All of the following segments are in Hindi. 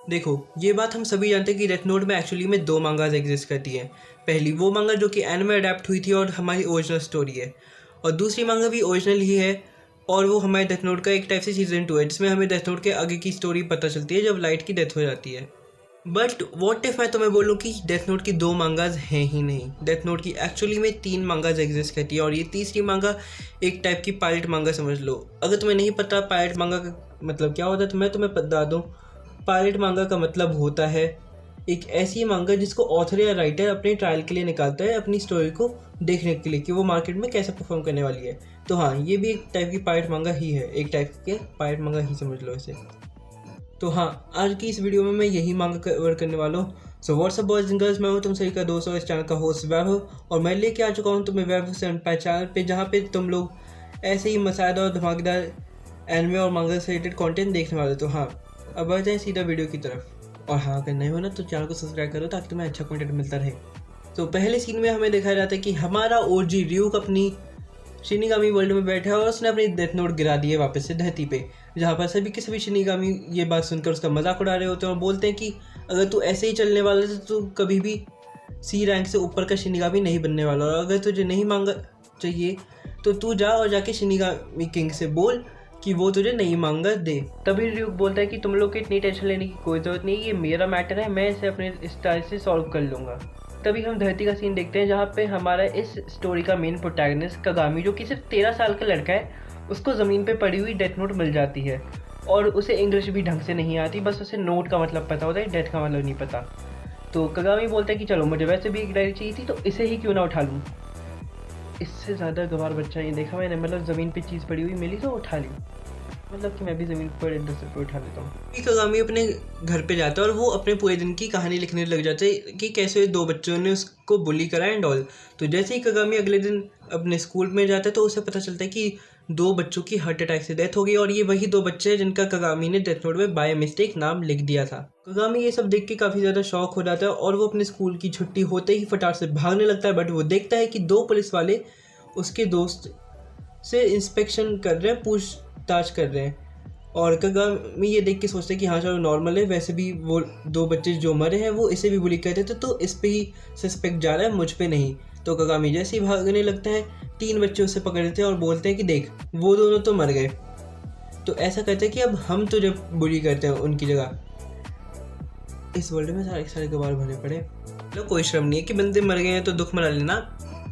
देखो, ये बात हम सभी जानते हैं कि डेथ नोट में एक्चुअली में दो मांगास एग्जिस्ट करती हैं। पहली वो मांगा जो कि एनिमे अडेप्ट हुई थी और हमारी ओरिजिनल स्टोरी है, और दूसरी मांगा भी ओरिजिनल ही है और वो हमारे डेथ नोट का एक टाइप से सीजन 2 है, जिसमें हमें डेथ नोट के आगे की स्टोरी पता चलती है जब लाइट की डेथ हो जाती है। बट वॉट इफ मैं तुम्हें बोलूँ कि डेथ नोट की दो मांगाज हैं ही नहीं। डेथ नोट की एक्चुअली में 3 मांगाज एग्जिस्ट करती है और ये तीसरी मांगा एक टाइप की पायरेट मांगा समझ लो। अगर तुम्हें नहीं पता पायरेट मांगा का मतलब क्या होता है तो मैं तुम्हें बता दूँ। पायरेट मांगा का मतलब होता है एक ऐसी मांगा जिसको ऑथर या राइटर अपने ट्रायल के लिए निकालता है, अपनी स्टोरी को देखने के लिए कि वो मार्केट में कैसे परफॉर्म करने वाली है। तो हाँ, ये भी एक टाइप की पायरेट मांगा ही है, एक टाइप के पायरेट मांगा ही समझ लो इसे। तो हाँ, आज की इस वीडियो में मैं यही मांगा कवर करने वाला हूँ। So what's up boys and girls, मैं हूँ तुम सभी का दोस्त और इस चैनल का होस्ट वैभव, और मैं लेके आ चुका हूँ तुम्हें वैभव से अनपैच चैनल पे, जहाँ पे तुम लोग ऐसे ही मसालेदार और धमाकेदार एनिमे और मांगा से रिलेटेड कंटेंट देखने वाले। तो हाँ, अब आ जाए सीधा वीडियो की तरफ। और हाँ, अगर नहीं हो ना तो चैनल को सब्सक्राइब करो ताकि तुम्हें अच्छा कंटेंट मिलता रहे। तो पहले सीन में हमें दिखाया जाता है कि हमारा ओजी र्यूक अपनी शिनिगामी वर्ल्ड में बैठा है और उसने अपनी डेथ नोट गिरा दी है वापस से धरती पे, जहाँ पर सभी के सभी शिनिगामी ये बात सुनकर उसका मजाक उड़ा रहे होते हैं और बोलते हैं कि अगर तू ऐसे ही चलने वाला है तो तू कभी भी सी रैंक से ऊपर का शिनिगामी नहीं बनने वाला, और अगर तुझे नहीं मांगा चाहिए तो तू जा और जाके शिनिगामी किंग से बोल कि वो तुझे नहीं मांगा दे। तभी र्यूक बोलता है कि तुम लोग को इतनी टेंशन लेने की कोई ज़रूरत नहीं, ये मेरा मैटर है, मैं इसे अपने स्टाइल से सॉल्व कर लूँगा। तभी हम धरती का सीन देखते हैं जहाँ पे हमारा इस स्टोरी का मेन प्रोटैगनिस्ट कगामी, जो कि सिर्फ 13 साल का लड़का है, उसको ज़मीन पे पड़ी हुई डेथ नोट मिल जाती है और उसे इंग्लिश भी ढंग से नहीं आती, बस उसे नोट का मतलब पता होता है, डेथ का मतलब नहीं पता। तो कगामी बोलता है कि चलो मुझे वैसे भी एक डायरी चाहिए थी तो इसे ही क्यों ना उठा लूँ। इससे ज़्यादा गवार बच्चा नहीं देखा मैंने, मतलब ज़मीन पे चीज़ पड़ी हुई मिली तो उठा ली, मतलब कि मैं भी ज़मीन पर दूसरे पे उठा लेता हूँ। कगामी अपने घर पे जाता है और वो अपने पूरे दिन की कहानी लिखने लग जाता है कि कैसे दो बच्चों ने उसको बुली करा एंड ऑल। तो जैसे ही कगामी अगले दिन अपने स्कूल में जाता है तो उसे पता चलता है कि 2 बच्चों की हार्ट अटैक से डेथ हो गई, और ये वही 2 बच्चे हैं जिनका कगामी ने डेथ नोट में बाय मिस्टेक नाम लिख दिया था। कगामी ये सब देख के काफ़ी ज़्यादा शॉक हो जाता है और वो अपने स्कूल की छुट्टी होते ही फटाक से भागने लगता है। बट वो देखता है कि 2 पुलिस वाले उसके दोस्त से इंस्पेक्शन कर रहे हैं, पूछताछ कर रहे हैं, और कगामी ये देख के सोचते हैं कि हाँ चलो नॉर्मल है, वैसे भी वो 2 बच्चे जो मरे हैं वो इसे भी बुली करते थे तो इस पे ही सस्पेक्ट जा रहा है, मुझ पे नहीं। तो कगामी जैसे ही भागने लगता है 3 बच्चे उसे पकड़ लेते हैं और बोलते हैं कि देख वो दोनों तो मर गए, तो ऐसा कहते हैं कि अब हम तुझे बुली करते हैं उनकी जगह। इस वर्ल्ड में सारे गवार भरे पड़े, मतलब कोई शर्म नहीं है कि बंदे मर गए हैं तो दुख मना लेना,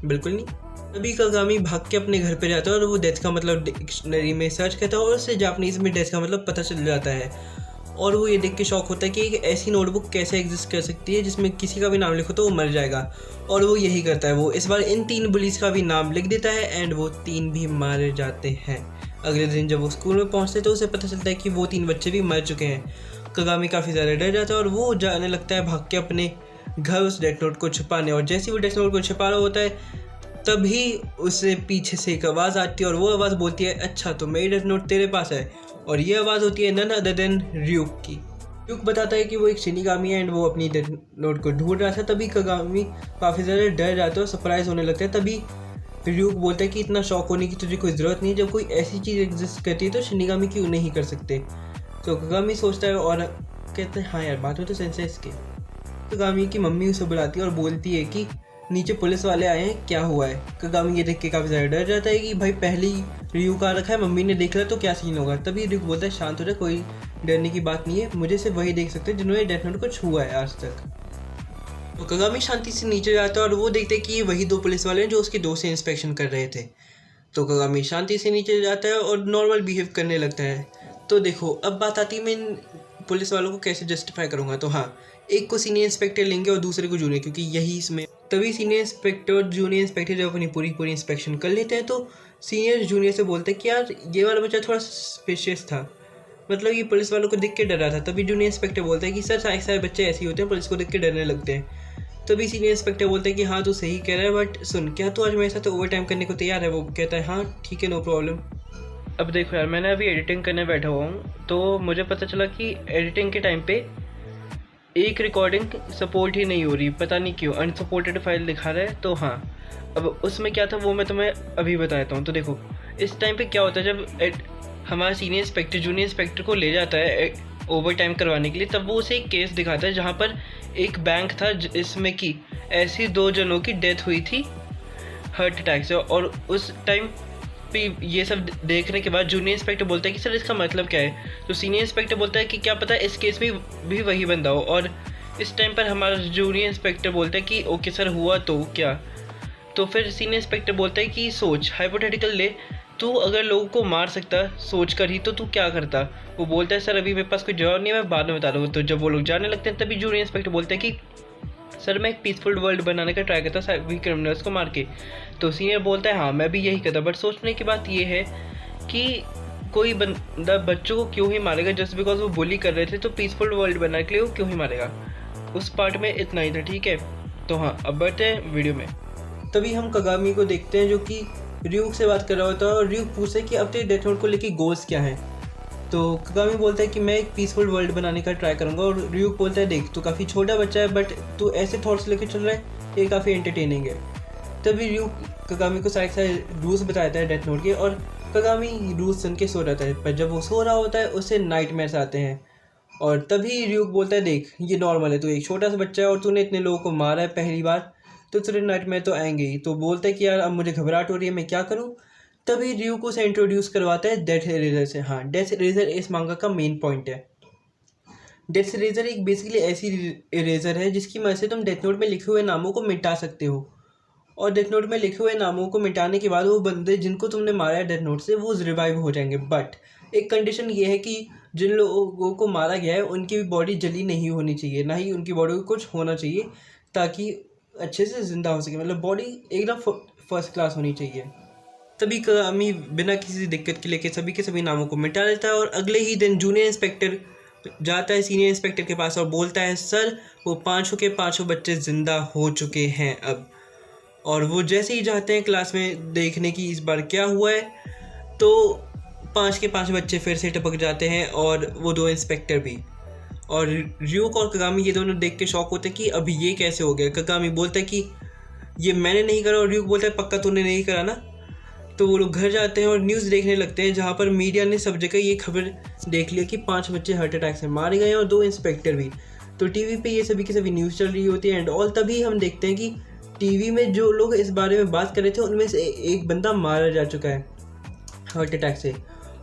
बिल्कुल नहीं। तभी कगामी भाग के अपने घर पे जाता है और वो डेथ का मतलब डिक्शनरी में सर्च करता है और उससे जापानीज़ में डेथ का मतलब पता चल जाता है, और वो ये देख के शॉक होता है कि एक ऐसी नोटबुक कैसे एग्जिस्ट कर सकती है जिसमें किसी का भी नाम लिखो तो वो मर जाएगा, और वो यही करता है। वो इस बार इन 3 पुलिस का भी नाम लिख देता है एंड वो 3 भी मारे जाते हैं। अगले दिन जब वो स्कूल में पहुँचते तो उसे पता चलता है कि वो 3 बच्चे भी मर चुके हैं। कगामी काफ़ी ज़्यादा डर जाता है और वो जाने लगता है भाग के अपने घर उस डेथ नोट को छुपाने, और जैसे ही वो डेथ नोट को छुपा रहा होता है तभी उसे पीछे से एक आवाज़ आती है और वो आवाज़ बोलती है अच्छा तो मेरी डेथ नोट तेरे पास है, और ये आवाज़ होती है नन अदर देन र्यूक की। र्यूक बताता है कि वो एक शिनिगामी है एंड वो अपनी डेथ नोट को ढूंढ रहा था। तभी कगामी काफ़ी ज़्यादा डर जाता है और सरप्राइज होने लगता है। तभी र्यूक बोलता है कि इतना शौक होने की तुझे कोई ज़रूरत नहीं है, जब कोई ऐसी चीज़ एग्जिस्ट करती है तो शिनिगामी क्यों नहीं कर सकते। तो कगामी सोचता है और कहते हैं हाँ यार बात हो तो सेंस है इसके। कगामी की मम्मी उसे बुलाती है और बोलती है कि नीचे पुलिस वाले आए हैं, क्या हुआ है। कगामी ये देख के काफ़ी ज़्यादा डर जाता है कि भाई पहले ही र्यूक आ रखा है, मम्मी ने देख लिया तो क्या सीन होगा। तभी र्यूक बोलता है शांत हो जाए, कोई डरने की बात नहीं है, मुझे सिर्फ वही देख सकते हैं जिन्होंने डेथ नोट को छुआ है आज तक। तो कगामी शांति से नीचे जाता है और वो देखते हैं कि ये वही 2 पुलिस वाले हैं जो उसके दोस्त से इंस्पेक्शन कर रहे थे। तो कगामी शांति से नीचे जाता है और नॉर्मल बिहेव करने लगता है। तो देखो अब बात आती है मैं इन पुलिस वालों को कैसे जस्टिफाई करूँगा। तो हाँ, एक को सीनियर इंस्पेक्टर लेंगे और दूसरे को जूनियर, क्योंकि यही इसमें। तभी सीनियर इंस्पेक्टर जूनियर इंस्पेक्टर जब अपनी पूरी इंस्पेक्शन कर लेते हैं तो सीनियर जूनियर से बोलते हैं कि यार ये वाला बच्चा थोड़ा सस्पिशियस था, मतलब ये पुलिस वालों को देख के डर रहा था। तभी जूनियर इंस्पेक्टर बोलता है कि सर सारे बच्चे ऐसे ही होते हैं, पुलिस को देख के डरने लगते हैं। तभी सीनियर इंस्पेक्टर बोलते हैं कि हाँ तू सही कह रहा है, बट सुन क्या तू आज मेरे साथ ओवर टाइम करने को तैयार है। वो कहता है हाँ ठीक है नो प्रॉब्लम। अब देखो यार, मैंने अभी एडिटिंग करने बैठा हुआ हूँ तो मुझे पता चला कि एडिटिंग के टाइम पे एक रिकॉर्डिंग सपोर्ट ही नहीं हो रही, पता नहीं क्यों, अनसपोर्टेड फाइल दिखा रहा है। तो हाँ, अब उसमें क्या था वो मैं तुम्हें अभी बताता हूँ। तो देखो इस टाइम पे क्या होता है, जब हमारा सीनियर इंस्पेक्टर जूनियर इंस्पेक्टर को ले जाता है ओवर टाइम करवाने के लिए, तब वो उसे एक केस दिखाता है जहाँ पर एक बैंक था जिसमें कि ऐसी 2 जनों की डेथ हुई थी हार्ट अटैक से। और उस टाइम पे ये सब देखने के बाद जूनियर इंस्पेक्टर बोलता है कि सर इसका मतलब क्या है। तो सीनियर इंस्पेक्टर बोलता है कि क्या पता इस केस में भी वही बंदा हो। और इस टाइम पर हमारा जूनियर इंस्पेक्टर बोलता है कि ओके सर हुआ तो क्या। तो फिर सीनियर इंस्पेक्टर बोलता है कि सोच, हाइपोथेटिकल ले, तू अगर लोगों को मार सकता सोच कर ही तो तू क्या करता। वो बोलता है सर अभी मेरे पास कोई जवाब नहीं है, मैं बाद में बता दूँगा। तो जब वो लोग जाने लगते हैं तभी जूनियर इंस्पेक्टर बोलते हैं कि सर मैं एक पीसफुल वर्ल्ड बनाने का ट्राई करता सभी क्रिमिनल्स को मार के। तो सीनियर बोलता है हाँ मैं भी यही करता, बट सोचने की बात ये है कि कोई बंदा बच्चों को क्यों ही मारेगा जस्ट बिकॉज वो बुली कर रहे थे। तो पीसफुल वर्ल्ड बनाने के लिए वो क्यों ही मारेगा। उस पार्ट में इतना ही था, ठीक है। तो हाँ अब बढ़ते हैं वीडियो में। तभी हम कगामी को देखते हैं जो कि र्यूक से बात कर रहा होता है और र्यूक पूछता है कि अब तेरे डेथ नोट को लेके गोल्स क्या हैं। तो कगामी बोलता है कि मैं एक पीसफुल वर्ल्ड बनाने का ट्राई करूँगा। और र्यूक बोलता है देख तू काफ़ी छोटा बच्चा है बट तू ऐसे थॉट्स लेके चल रहा है, ये काफ़ी एंटरटेनिंग है। तभी र्यूक कगामी को सारे रूल्स बताता है डेथ नोट के और कगामी रूल्स सुन के सो जाता है। पर जब वो सो रहा होता है उससे नाइटमेयर्स आते हैं। और तभी र्यूक बोलता है देख ये नॉर्मल है, तू एक छोटा सा बच्चा है और तूने इतने लोगों को मारा है पहली बार, तो तुझे नाइटमेयर तो आएंगे ही। तो बोलता है कि यार अब मुझे घबराहट हो रही है, मैं क्या करूँ। तभी र्यूक उसे इंट्रोड्यूस करवाता है डेथ इरेजर से। हाँ, डेथ इरेजर इस मांगा का मेन पॉइंट है। डेथ इरेजर एक बेसिकली ऐसी इरेजर है जिसकी मदद से तुम डेथ नोट में लिखे हुए नामों को मिटा सकते हो। और डेथ नोट में लिखे हुए नामों को मिटाने के बाद वो बंदे जिनको तुमने मारा है डेथ नोट से वो रिवाइव हो जाएंगे। बट एक कंडीशन ये है कि जिन लोगों को मारा गया है उनकी बॉडी जली नहीं होनी चाहिए, ना ही उनकी बॉडी को कुछ होना चाहिए, ताकि अच्छे से ज़िंदा हो सके। मतलब बॉडी एकदम फर्स्ट क्लास होनी चाहिए। तभी कगामी बिना किसी दिक्कत के लेके सभी के सभी नामों को मिटा देता है। और अगले ही दिन जूनियर इंस्पेक्टर जाता है सीनियर इंस्पेक्टर के पास और बोलता है सर वो 5 के 5 बच्चे ज़िंदा हो चुके हैं अब। और वो जैसे ही जाते हैं क्लास में देखने की इस बार क्या हुआ है, तो 5 के 5 बच्चे फिर से टपक जाते हैं और वो 2 इंस्पेक्टर भी। और र्यूक और कगामी ये दोनों देख के शॉक होते हैं कि अभी ये कैसे हो गया। कगामी बोलता है कि ये मैंने नहीं करा और र्यूक बोलता है पक्का तूने नहीं करा ना। तो वो लोग घर जाते हैं और न्यूज़ देखने लगते हैं जहाँ पर मीडिया ने सब जगह ये खबर देख लिया कि 5 बच्चे हार्ट अटैक से मारे गए और 2 इंस्पेक्टर भी। तो टीवी पे ये सभी की सभी न्यूज़ चल रही होती है एंड ऑल। तभी हम देखते हैं कि टीवी में जो लोग इस बारे में बात कर रहे थे उनमें से एक बंदा मारा जा चुका है हार्ट अटैक से,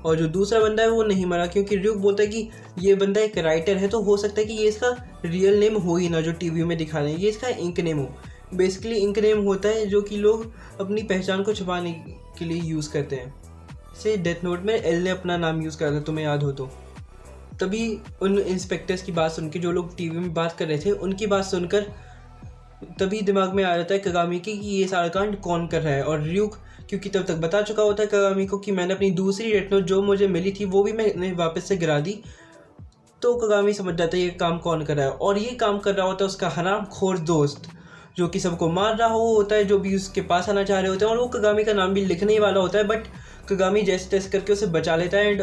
और जो दूसरा बंदा है वो नहीं मरा। क्योंकि र्यूक बोलता है कि ये बंदा एक राइटर है तो हो सकता है कि ये इसका रियल नेम हो ही ना जो टीवी में दिखा रहे हैं, ये इसका इंक नेम हो। बेसिकली इंक नेम होता है जो कि लोग अपनी पहचान को छुपाने के लिए यूज़ करते हैं। जैसे डेथ नोट में एल ने अपना नाम यूज़ करा था, तुम्हें याद हो तो। तभी उन इंस्पेक्टर्स की बात सुन के जो लोग टीवी में बात कर रहे थे उनकी बात सुनकर तभी दिमाग में आ जाता है कगामी की कि ये सारा कांड कौन कर रहा है। और र्यूक क्योंकि तब तक बता चुका होता है कगामी को कि मैंने अपनी दूसरी डेथ नोट जो मुझे मिली थी वो भी मैंने वापस से गिरा दी। तो कगामी समझ जाता है ये काम कौन कर रहा है। और ये काम कर रहा होता है उसका हरामखोर दोस्त जो कि सबको मार रहा होता है, जो भी उसके पास आना चाह रहे होते हैं। और वो कगामी का नाम भी लिखने ही वाला होता है, बट कगामी जैसे तैसे करके उसे बचा लेता है एंड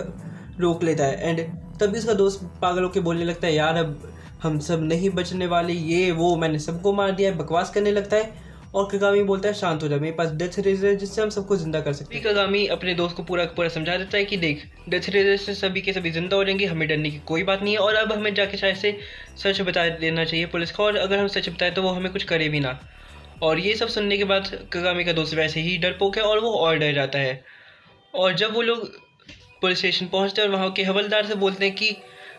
रोक लेता है। एंड तभी उसका दोस्त पागल होकर बोलने लगता है यार अब हम सब नहीं बचने वाले, ये वो मैंने सबको मार दिया है, बकवास करने लगता है। और कगामी बोलता है शांत हो जा, मेरे पास डेथ इरेजर है जिससे हम सबको जिंदा कर सकते हैं। कगामी अपने दोस्त को पूरा समझा देता है कि देख डेथ इरेजर से सभी के सभी जिंदा हो जाएंगे, हमें डरने की कोई बात नहीं है। और अब हमें जाके शायद से सच बता देना चाहिए पुलिस को, और अगर हम सच बताएं तो वो हमें कुछ करे भी ना। और ये सब सुनने के बाद कगामी का दोस्त वैसे ही डरपोक है और वो और डर जाता है। और जब वो लोग पुलिस स्टेशन पहुँचते हैं और वहाँ के हवलदार से बोलते हैं कि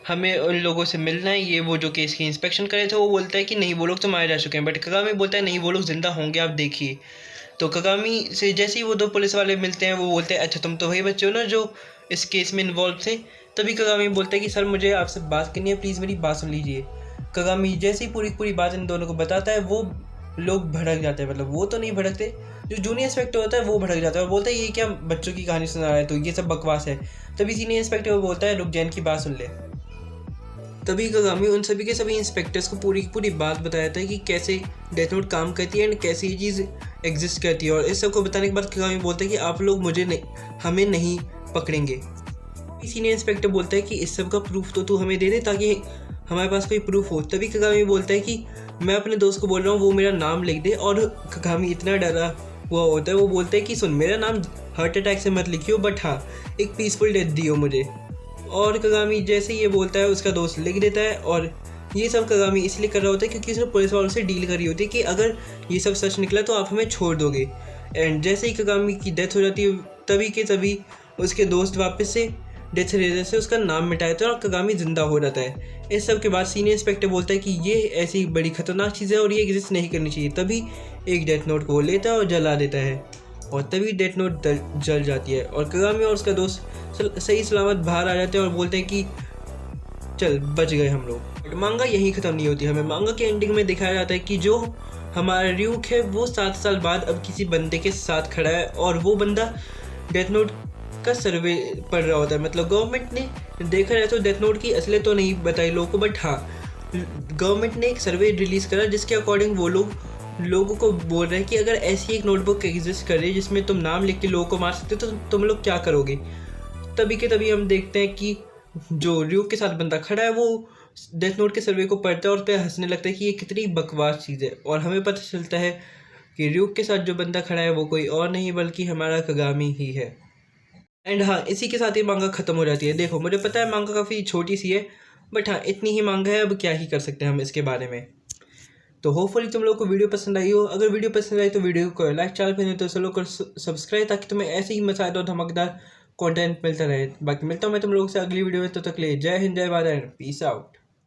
हमें उन लोगों से मिलना है, ये वो जो केस की इंस्पेक्शन करे थे, वो बोलता है कि नहीं वो लोग तो मारे जा चुके हैं। बट कगामी बोलता है नहीं वो लोग ज़िंदा होंगे, आप देखिए। तो कगामी से जैसे ही वो 2 पुलिस वाले मिलते हैं वो बोलते हैं अच्छा तुम तो वही बच्चे हो ना जो इस केस में इन्वॉल्व थे। तभी कगामी बोलता है कि सर मुझे आपसे बात करनी है, प्लीज़ मेरी बात सुन लीजिए। कगामी जैसे ही पूरी बात इन दोनों को बताता है वो लोग भड़क जाते हैं। मतलब वो तो नहीं भड़कते, जो जूनियर इंस्पेक्टर होता है वो भड़क जाता है और बोलता है ये क्या बच्चों की कहानी सुना रहा है, तो ये सब बकवास है। तभी सीनियर इंस्पेक्टर बोलता है रुक जैन की बात सुन ले। तभी कगामी उन सभी के सभी इंस्पेक्टर्स को पूरी बात बताया था कि कैसे डेथ नोट काम करती है एंड कैसे ये चीज़ एग्जिस्ट करती है। और इस सब को बताने के बाद कगामी बोलता है कि आप लोग हमें नहीं पकड़ेंगे। सीनियर इंस्पेक्टर बोलता है कि इस सब का प्रूफ तो तू हमें दे दे ताकि हमारे पास कोई प्रूफ हो। तभी कगामी बोलता है कि मैं अपने दोस्त को बोल रहा हूँ वो मेरा नाम लिख दे। और कगामी इतना डरा हुआ होता है, वो बोलता है कि सुन मेरा नाम हार्ट अटैक से मत लिखियो, बट हाँ एक पीसफुल डेथ दियो मुझे। और कगामी जैसे ये बोलता है उसका दोस्त लिख देता है, और ये सब कगामी इसलिए कर रहा होता है क्योंकि उसने पुलिस वालों से डील करी होती है कि अगर ये सब सच निकला तो आप हमें छोड़ दोगे। एंड जैसे ही कगामी की डेथ हो जाती है तभी के तभी उसके दोस्त वापस से डेथ रेजर से उसका नाम मिटा देता है और कगामी जिंदा हो जाता है। इस सब के बाद सीनियर इंस्पेक्टर बोलता है कि ये ऐसी बड़ी खतरनाक चीज़ है और ये एग्जिस्ट नहीं करनी चाहिए। तभी एक डेथ नोट को लेता है और जला देता है, और तभी डेथ नोट जल जाती है और कगामी और उसका दोस्त सही सलामत बाहर आ जाते हैं और बोलते हैं कि चल बच गए हम लोग। मांगा यहीं ख़त्म नहीं होती। हमें मांगा के एंडिंग में दिखाया जाता है कि जो हमारा र्यूक है वो 7 साल बाद अब किसी बंदे के साथ खड़ा है, और वो बंदा डेथ नोट का सर्वे पढ़ रहा होता है। मतलब गवर्नमेंट ने देखा जाए तो डेथ नोट की असलियत तो नहीं बताई लोगों को, बट हाँ गवर्नमेंट ने एक सर्वे रिलीज़ करा जिसके अकॉर्डिंग वो लोगों को बोल रहे हैं कि अगर ऐसी एक नोटबुक एग्जिस्ट करे जिसमें तुम नाम लिख के लोगों को मार सकते हो तो तुम लोग क्या करोगे। तभी के तभी हम देखते हैं कि जो र्यूक के साथ बंदा खड़ा है वो डेथ नोट के सर्वे को पढ़ता है और पे हंसने लगता है कि ये कितनी बकवास चीज़ है, और हमें पता चलता है कि र्यूक के साथ जो बंदा खड़ा है वो कोई और नहीं बल्कि हमारा कगामी ही है। एंड हाँ, इसी के साथ ही मांगा ख़त्म हो जाती है। देखो मुझे पता है मांगा काफ़ी छोटी सी है, बट हाँ इतनी ही मांगा है, अब क्या ही कर सकते हैं हम इसके बारे में। तो होपफुली तुम लोग को वीडियो पसंद आई हो। अगर वीडियो पसंद आई तो वीडियो को लाइक, चैनल पर नहीं तो चलो कर सब्सक्राइब, ताकि तुम्हें ऐसे ही मज़ेदार और धमाकेदार कंटेंट मिलता रहे। बाकी मिलता हूँ मैं तुम लोगों से अगली वीडियो में, तो तक ले जय हिंद, जय भारत, पीस आउट।